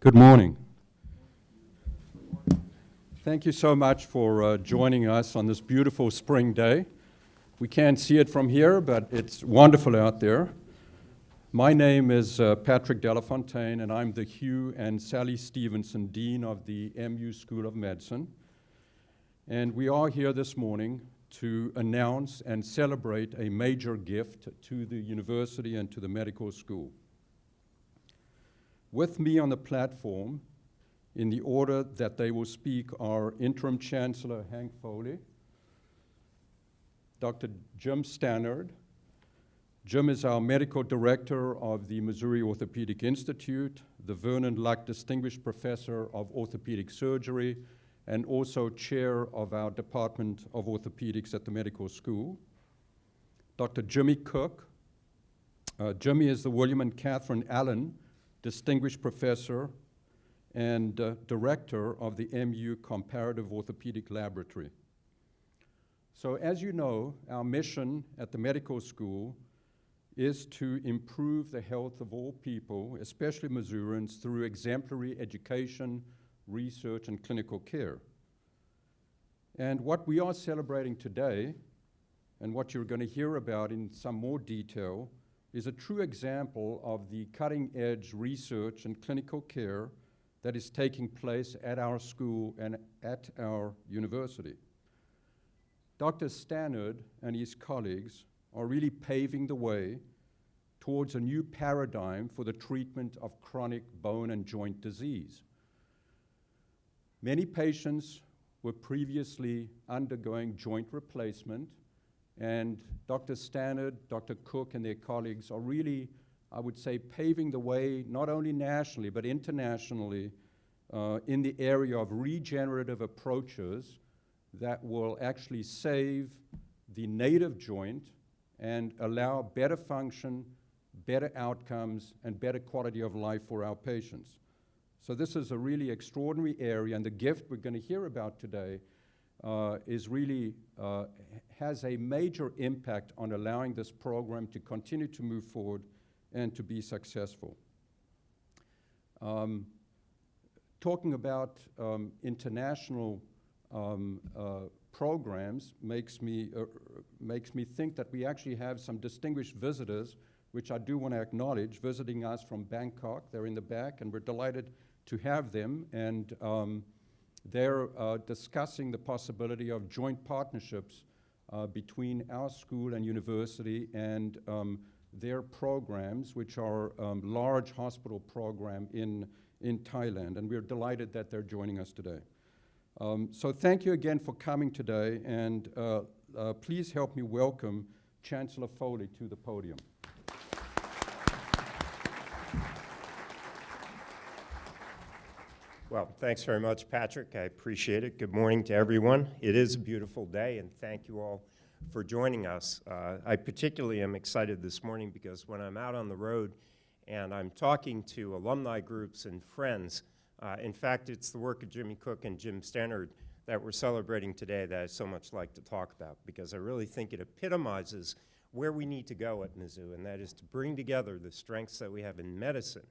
Good morning. Thank you so much for joining us on this beautiful spring day. We can't see it from here, but it's wonderful out there. My name is Patrick Delafontaine, and I'm the Hugh and Sally Stevenson Dean of the MU School of Medicine. And we are here this morning to announce and celebrate a major gift to the university and to the medical school. With me on the platform, in the order that they will speak, are Interim Chancellor Hank Foley, Dr. Jim Stannard. Jim is our Medical Director of the Missouri Orthopedic Institute, the Vernon Luck Distinguished Professor of Orthopedic Surgery, and also Chair of our Department of Orthopedics at the medical school. Dr. Jimmy Cook. Jimmy is the William and Catherine Allen Distinguished Professor and Director of the MU Comparative Orthopedic Laboratory. So as you know, our mission at the medical school is to improve the health of all people, especially Missourians, through exemplary education, research, and clinical care. And what we are celebrating today, and what you're going to hear about in some more detail, is a true example of the cutting-edge research and clinical care that is taking place at our school and at our university. Dr. Stannard and his colleagues are really paving the way towards a new paradigm for the treatment of chronic bone and joint disease. Many patients were previously undergoing joint replacement, and Dr. Stannard, Dr. Cook, and their colleagues are really, I would say, paving the way not only nationally but internationally in the area of regenerative approaches that will actually save the native joint and allow better function, better outcomes, and better quality of life for our patients. So this is a really extraordinary area, and the gift we're going to hear about today is really has a major impact on allowing this program to continue to move forward and to be successful. Talking about international programs makes me think that we actually have some distinguished visitors, which I do want to acknowledge, visiting us from Bangkok. They're in the back, and we're delighted to have them. And they're discussing the possibility of joint partnerships between our school and university and their programs, which are large hospital program in Thailand. And we're delighted that they're joining us today. So thank you again for coming today, and please help me welcome Chancellor Foley to the podium. Well, thanks very much, Patrick. I appreciate it. Good morning to everyone. It is a beautiful day, and thank you all for joining us. I particularly am excited this morning because when I'm out on the road and I'm talking to alumni groups and friends, in fact, it's the work of Jimmy Cook and Jim Stannard that we're celebrating today that I so much like to talk about, because I really think it epitomizes where we need to go at Mizzou, and that is to bring together the strengths that we have in medicine,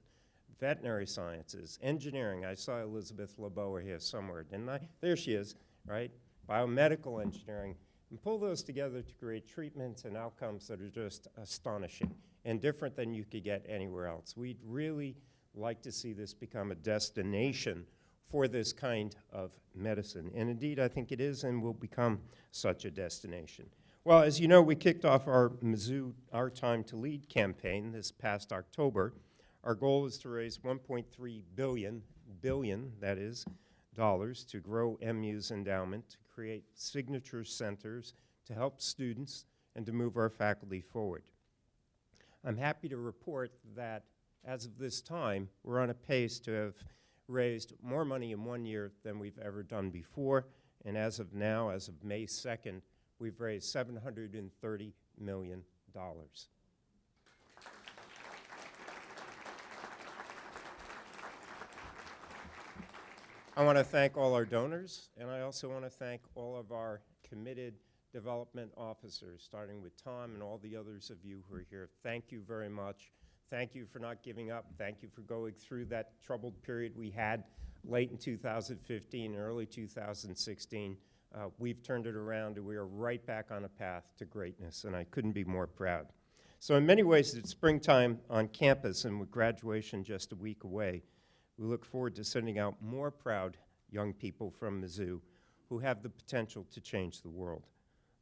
veterinary sciences, engineering. I saw Elizabeth LeBeau here somewhere, didn't I? There she is, right? Biomedical engineering, and pull those together to create treatments and outcomes that are just astonishing and different than you could get anywhere else. We'd really like to see this become a destination for this kind of medicine. And indeed, I think it is and will become such a destination. Well, as you know, we kicked off our Mizzou Our Time to Lead campaign this past October. Our goal is to raise $1.3 billion, that is, dollars to grow MU's endowment, to create signature centers, to help students, and to move our faculty forward. I'm happy to report that as of this time, we're on a pace to have raised more money in 1 year than we've ever done before, and as of now, as of May 2nd, we've raised $730 million. I want to thank all our donors, and I also want to thank all of our committed development officers, starting with Tom and all the others of you who are here. Thank you very much. Thank you for not giving up. Thank you for going through that troubled period we had late in 2015 and early 2016. We've turned it around, and we are right back on a path to greatness, and I couldn't be more proud. So in many ways, it's springtime on campus, and with graduation just a week away, we look forward to sending out more proud young people from Mizzou who have the potential to change the world.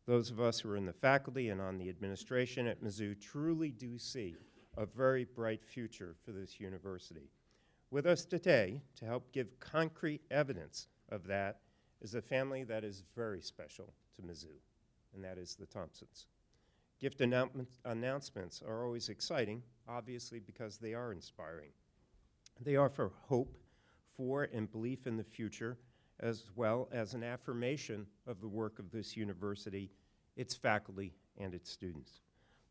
Those of us who are in the faculty and on the administration at Mizzou truly do see a very bright future for this university. With us today to help give concrete evidence of that is a family that is very special to Mizzou, and that is the Thompsons. Gift announcements are always exciting, obviously because they are inspiring. They offer hope for and belief in the future, as well as an affirmation of the work of this university, its faculty, and its students.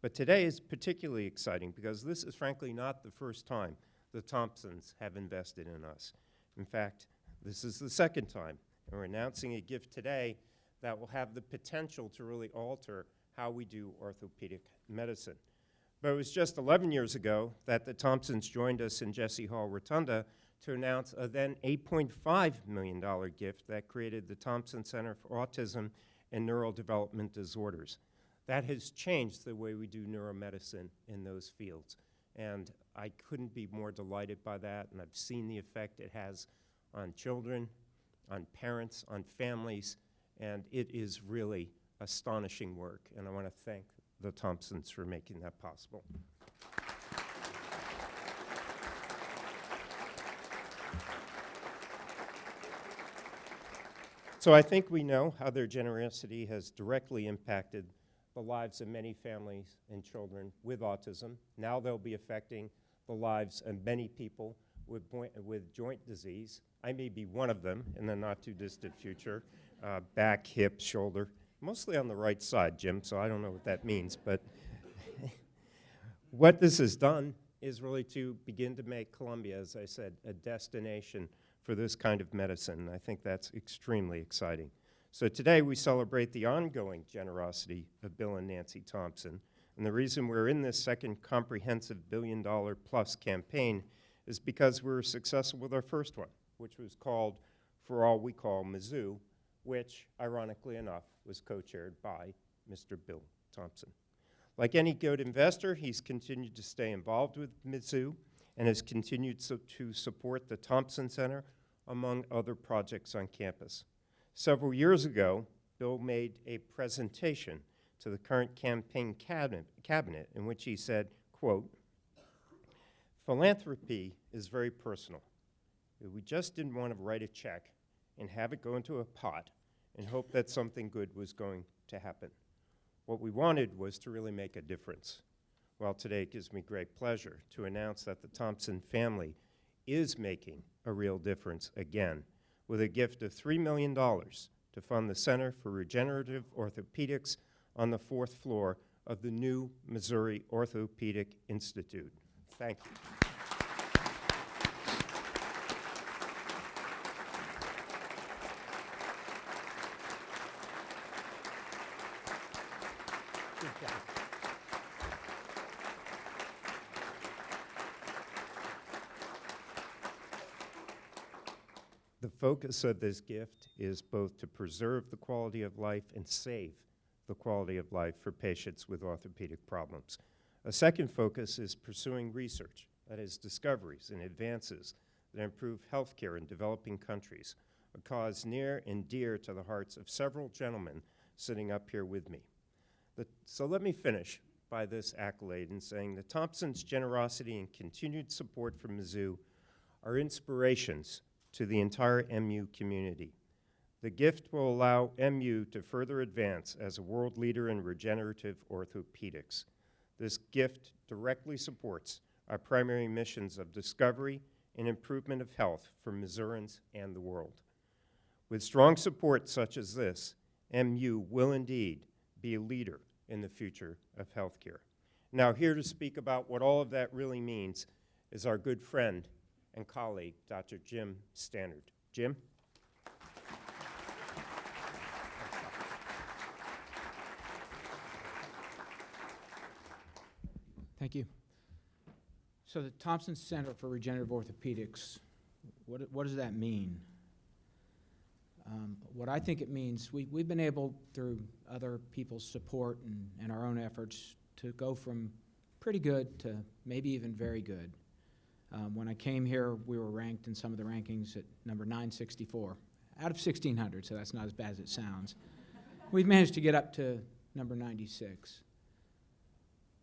But today is particularly exciting because this is frankly not the first time the Thompsons have invested in us. In fact, this is the second time, and we're announcing a gift today that will have the potential to really alter how we do orthopedic medicine. But it was just 11 years ago that the Thompsons joined us in Jesse Hall Rotunda to announce a then $8.5 million gift that created the Thompson Center for Autism and Neural Development Disorders. That has changed the way we do neuromedicine in those fields. And I couldn't be more delighted by that, and I've seen the effect it has on children, on parents, on families, and it is really astonishing work, and I want to thank the Thompsons for making that possible. So I think we know how their generosity has directly impacted the lives of many families and children with autism. Now they'll be affecting the lives of many people with joint disease. I may be one of them in the not too distant future, back, hip, shoulder. Mostly on the right side, Jim, so I don't know what that means, but what this has done is really to begin to make Columbia, as I said, a destination for this kind of medicine, and I think that's extremely exciting. So today we celebrate the ongoing generosity of Bill and Nancy Thompson, and the reason we're in this second comprehensive billion-dollar-plus campaign is because we were successful with our first one, which was called For All We Call Mizzou, which, ironically enough, was co-chaired by Mr. Bill Thompson. Like any good investor, he's continued to stay involved with Mizzou and has continued to support the Thompson Center, among other projects on campus. Several years ago, Bill made a presentation to the current campaign cabinet in which he said, quote, "Philanthropy is very personal. We just didn't want to write a check and have it go into a pot and hope that something good was going to happen. What we wanted was to really make a difference." Well, today it gives me great pleasure to announce that the Thompson family is making a real difference again with a gift of $3 million to fund the Center for Regenerative Orthopedics on the 4th floor of the new Missouri Orthopedic Institute. Thank you. Good job. The focus of this gift is both to preserve the quality of life and save the quality of life for patients with orthopedic problems. A second focus is pursuing research, that is, discoveries and advances that improve healthcare in developing countries, a cause near and dear to the hearts of several gentlemen sitting up here with me. So let me finish by this accolade in saying that Thompson's generosity and continued support for Mizzou are inspirations to the entire MU community. The gift will allow MU to further advance as a world leader in regenerative orthopedics. This gift directly supports our primary missions of discovery and improvement of health for Missourians and the world. With strong support such as this, MU will indeed be a leader in the future of healthcare. Now, here to speak about what all of that really means is our good friend and colleague, Dr. Jim Stannard. Jim? Thank you. So the Thompson Center for Regenerative Orthopedics, what does that mean? What I think it means, we've been able, through other people's support and our own efforts, to go from pretty good to maybe even very good. When I came here, we were ranked in some of the rankings at number 964, out of 1,600, so that's not as bad as it sounds. We've managed to get up to number 96.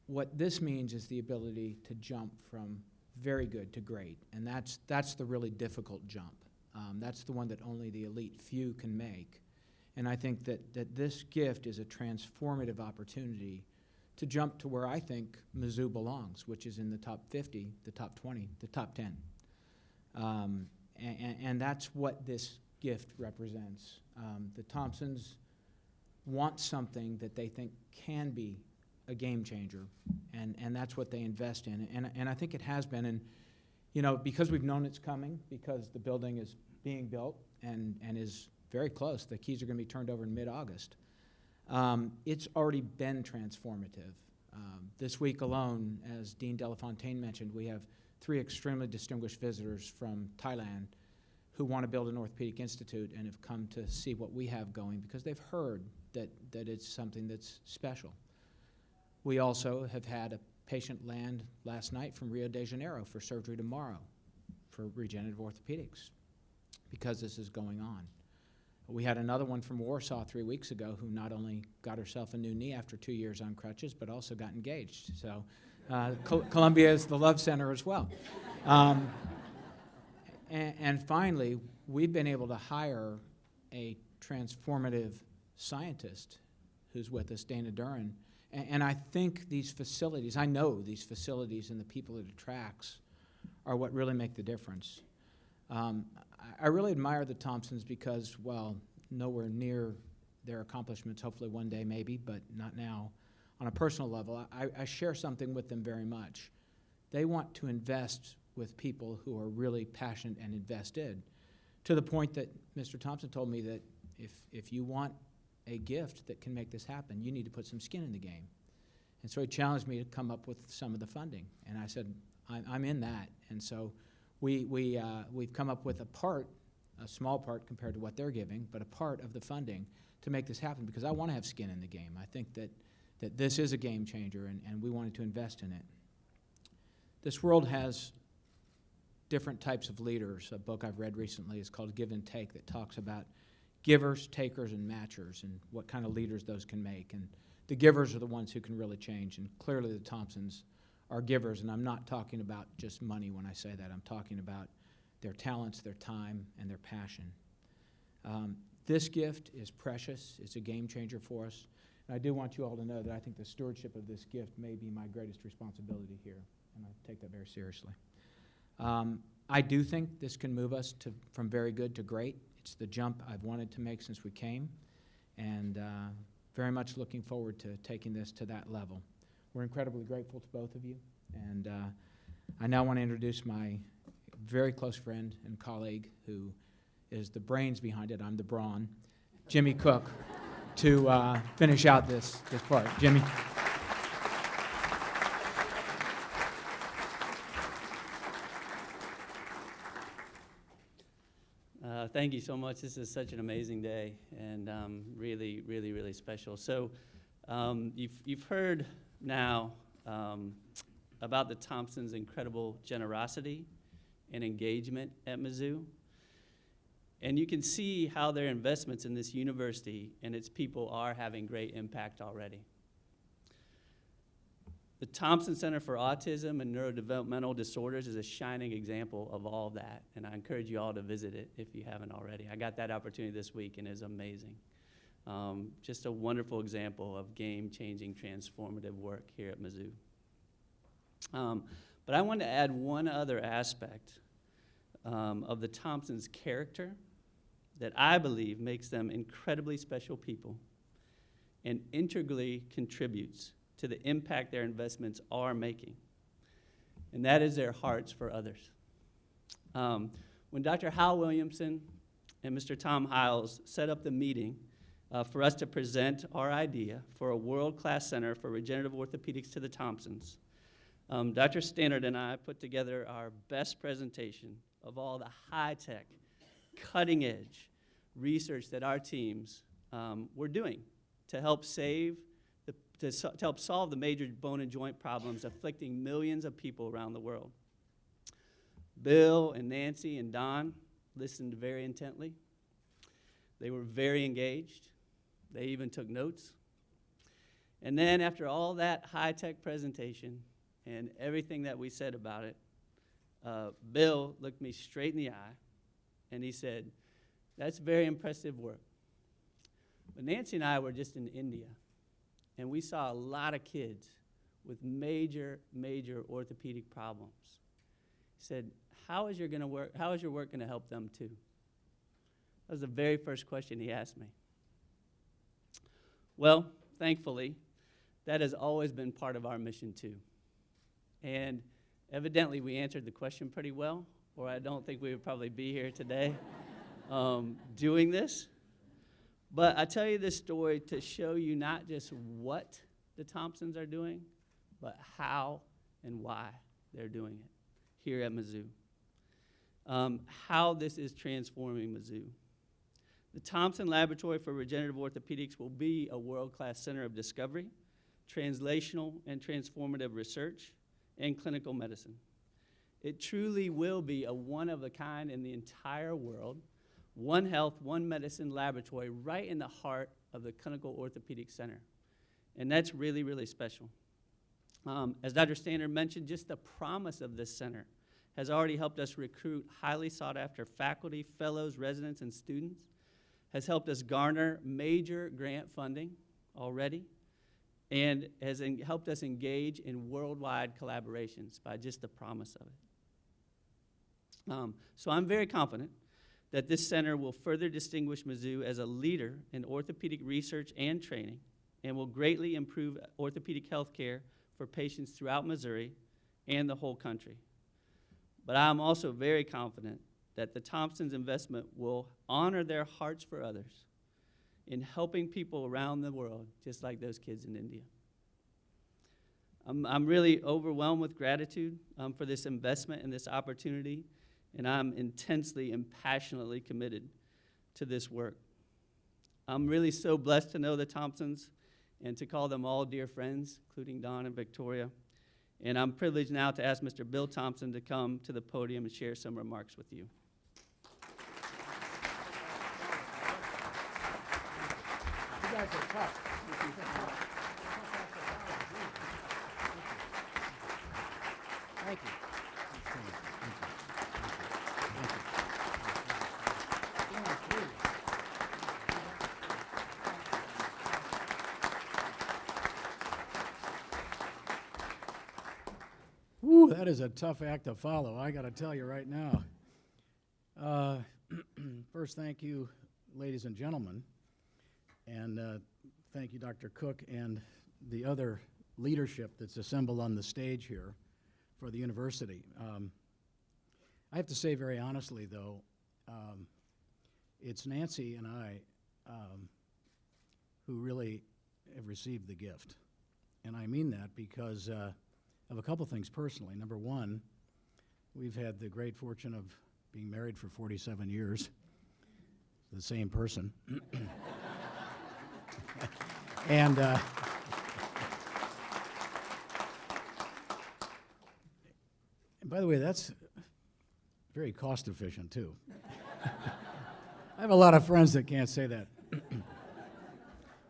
What this means is the ability to jump from very good to great, and that's the really difficult jump. That's the one that only the elite few can make. And I think that this gift is a transformative opportunity to jump to where I think Mizzou belongs, which is in the top 50, the top 20, the top 10. And that's what this gift represents. The Thompsons want something that they think can be a game changer, and that's what they invest in. And I think it has been. And you know, because we've known it's coming, because the building is being built and is very close, the keys are going to be turned over in mid-August, it's already been transformative. This week alone, as Dean Delafontaine mentioned, we have 3 extremely distinguished visitors from Thailand who want to build an orthopedic institute and have come to see what we have going because they've heard that it's something that's special. We also have had a patient land last night from Rio de Janeiro for surgery tomorrow for regenerative orthopedics because this is going on. We had another one from Warsaw 3 weeks ago who not only got herself a new knee after 2 years on crutches, but also got engaged. So Columbia is the love center as well. And finally, we've been able to hire a transformative scientist who's with us, Dana Duran. And I think these facilities, I know these facilities and the people it attracts are what really make the difference. I really admire the Thompsons because, well, nowhere near their accomplishments, hopefully one day maybe, but not now. On a personal level, I share something with them very much. They want to invest with people who are really passionate and invested, to the point that Mr. Thompson told me that if you want a gift that can make this happen, you need to put some skin in the game. And so he challenged me to come up with some of the funding. And I said, I'm in that. And so we've come up with a small part compared to what they're giving, but a part of the funding to make this happen because I want to have skin in the game. I think that this is a game changer and we wanted to invest in it. This world has different types of leaders. A book I've read recently is called Give and Take that talks about givers, takers, and matchers and what kind of leaders those can make. And the givers are the ones who can really change. And clearly the Thompsons are givers. And I'm not talking about just money when I say that. I'm talking about their talents, their time, and their passion. This gift is precious. It's a game changer for us. And I do want you all to know that I think the stewardship of this gift may be my greatest responsibility here. And I take that very seriously. I do think this can move us from very good to great. It's the jump I've wanted to make since we came, and very much looking forward to taking this to that level. We're incredibly grateful to both of you, and I now want to introduce my very close friend and colleague who is the brains behind it. I'm the brawn, Jimmy Cook, to finish out this part. Jimmy. Thank you so much. This is such an amazing day and really, really, really special. So you've heard now about the Thompsons' incredible generosity and engagement at Mizzou. And you can see how their investments in this university and its people are having great impact already. The Thompson Center for Autism and Neurodevelopmental Disorders is a shining example of all of that, and I encourage you all to visit it if you haven't already. I got that opportunity this week, and it's amazing. Just a wonderful example of game-changing, transformative work here at Mizzou. But I want to add one other aspect of the Thompsons' character that I believe makes them incredibly special people and integrally contributes to the impact their investments are making, and that is their hearts for others. When Dr. Hal Williamson and Mr. Tom Hiles set up the meeting for us to present our idea for a world-class center for regenerative orthopedics to the Thompsons, Dr. Stannard and I put together our best presentation of all the high-tech, cutting-edge research that our teams were doing to help help solve the major bone and joint problems afflicting millions of people around the world. Bill and Nancy and Don listened very intently. They were very engaged. They even took notes. And then after all that high-tech presentation and everything that we said about it, Bill looked me straight in the eye and he said, "That's very impressive work. But Nancy and I were just in India, and we saw a lot of kids with major, major orthopedic problems." He said, how is your work going to help them too?" That was the very first question he asked me. Well, thankfully, that has always been part of our mission too. And evidently we answered the question pretty well, or I don't think we would probably be here today doing this. But I tell you this story to show you not just what the Thompsons are doing, but how and why they're doing it here at Mizzou. How this is transforming Mizzou. The Thompson Laboratory for Regenerative Orthopedics will be a world-class center of discovery, translational and transformative research, and clinical medicine. It truly will be a one-of-a-kind in the entire world, one health, one medicine laboratory right in the heart of the Clinical Orthopedic Center. And that's really, really special. As Dr. Stannard mentioned, just the promise of this center has already helped us recruit highly sought-after faculty, fellows, residents, and students, has helped us garner major grant funding already, and has helped us engage in worldwide collaborations by just the promise of it. So I'm very confident that this center will further distinguish Mizzou as a leader in orthopedic research and training, and will greatly improve orthopedic health care for patients throughout Missouri and the whole country. But I'm also very confident that the Thompsons' investment will honor their hearts for others in helping people around the world, just like those kids in India. I'm really overwhelmed with gratitude for this investment and this opportunity, and I'm intensely and passionately committed to this work. I'm really so blessed to know the Thompsons and to call them all dear friends, including Don and Victoria. And I'm privileged now to ask Mr. Bill Thompson to come to the podium and share some remarks with you. You guys are tough. Thank you. Whew, that is a tough act to follow, I got to tell you right now. First, thank you, ladies and gentlemen, and thank you, Dr. Cook, and the other leadership that's assembled on the stage here for the university. I have to say very honestly, though, it's Nancy and I who really have received the gift. And I mean that because of a couple things personally. Number one, we've had the great fortune of being married for 47 years, the same person. And by the way, that's very cost efficient too. I have a lot of friends that can't say that.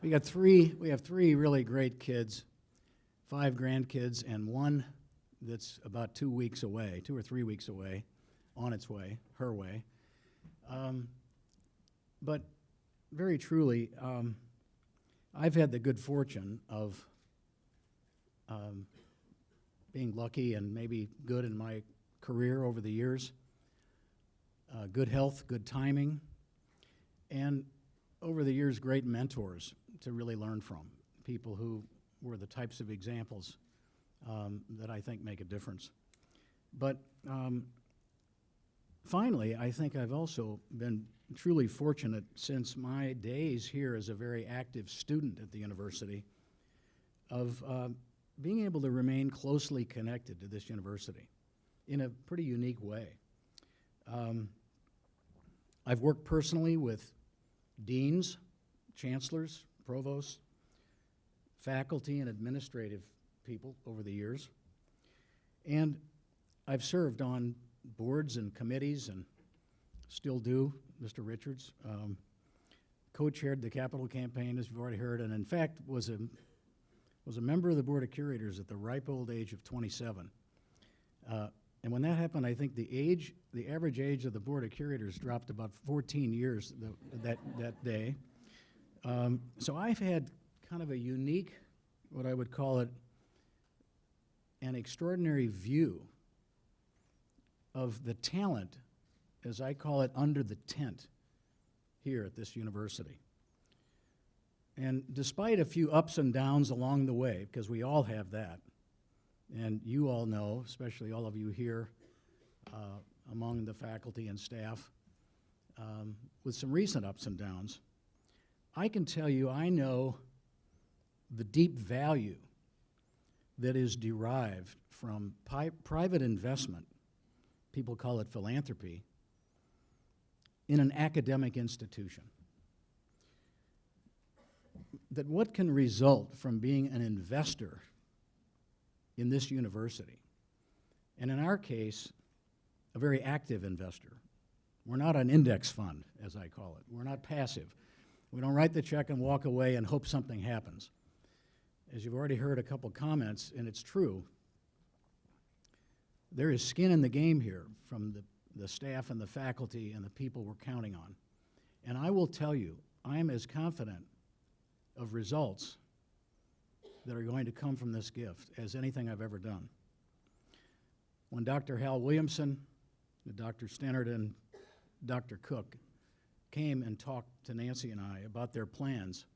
We have three really great kids, 5 grandkids, and one that's about 2 weeks away, 2 or 3 weeks away, on its way, her way. But very truly, I've had the good fortune of being lucky and maybe good in my career over the years, good health, good timing, and over the years, great mentors to really learn from, people who were the types of examples that I think make a difference. But finally, I think I've also been truly fortunate since my days here as a very active student at the university of being able to remain closely connected to this university in a pretty unique way. I've worked personally with deans, chancellors, provosts, faculty, and administrative people over the years. And I've served on boards and committees and still do, Mr. Richards. Co-chaired the Capitol campaign, as you've already heard, and in fact was a member of the Board of Curators at the ripe old age of 27. And when that happened, I think the average age of the Board of Curators dropped about 14 years that day. So I've had kind of a unique, what I would call it, an extraordinary view of the talent, as I call it, under the tent here at this university. And despite a few ups and downs along the way, because we all have that, and you all know, especially all of you here among the faculty and staff, with some recent ups and downs, I can tell you I know the deep value that is derived from private investment, people call it philanthropy, in an academic institution. That what can result from being an investor in this university, and in our case, a very active investor. We're not an index fund, as I call it. We're not passive. We don't write the check and walk away and hope something happens. As you've already heard a couple comments, and it's true, there is skin in the game here from the staff and the faculty and the people we're counting on. And I will tell you, I am as confident of results that are going to come from this gift as anything I've ever done. When Dr. Hal Williamson, Dr. Stennard, and Dr. Cook came and talked to Nancy and I about their plans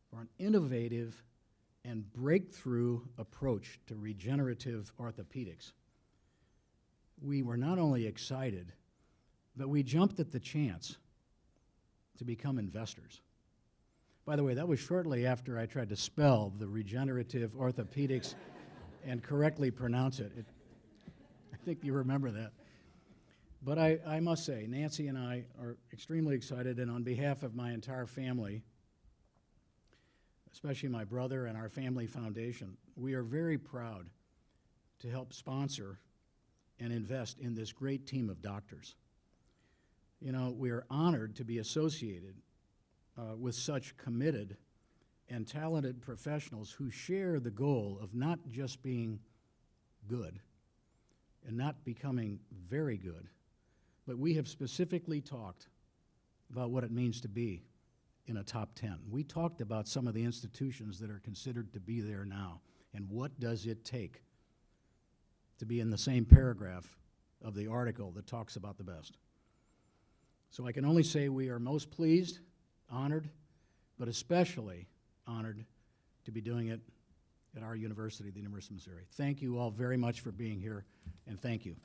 for an innovative and breakthrough approach to regenerative orthopedics, we were not only excited, but we jumped at the chance to become investors. By the way, that was shortly after I tried to spell the regenerative orthopedics and correctly pronounce it. I think you remember that. But I must say, Nancy and I are extremely excited, and on behalf of my entire family, especially my brother and our family foundation, we are very proud to help sponsor and invest in this great team of doctors. You know, we are honored to be associated with such committed and talented professionals who share the goal of not just being good and not becoming very good, but we have specifically talked about what it means to be in a top 10. We talked about some of the institutions that are considered to be there now, and what does it take to be in the same paragraph of the article that talks about the best. So I can only say we are most pleased, honored, but especially honored to be doing it at our university, the University of Missouri. Thank you all very much for being here, and thank you.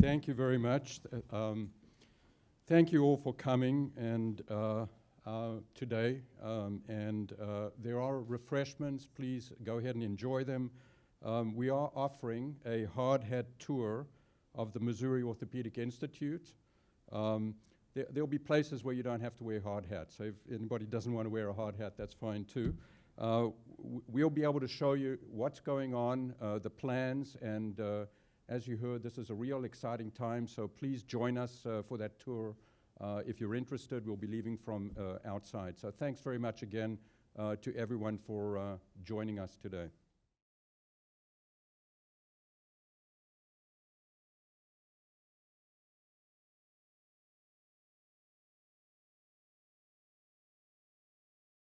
Thank you very much. Thank you all for coming and today. There are refreshments. Please go ahead and enjoy them. We are offering a hard hat tour of the Missouri Orthopedic Institute. There'll be places where you don't have to wear hard hats. So if anybody doesn't want to wear a hard hat, that's fine too. We'll be able to show you what's going on, the plans, and as you heard, this is a real exciting time, so please join us for that tour. If you're interested, we'll be leaving from outside. So thanks very much again to everyone for joining us today.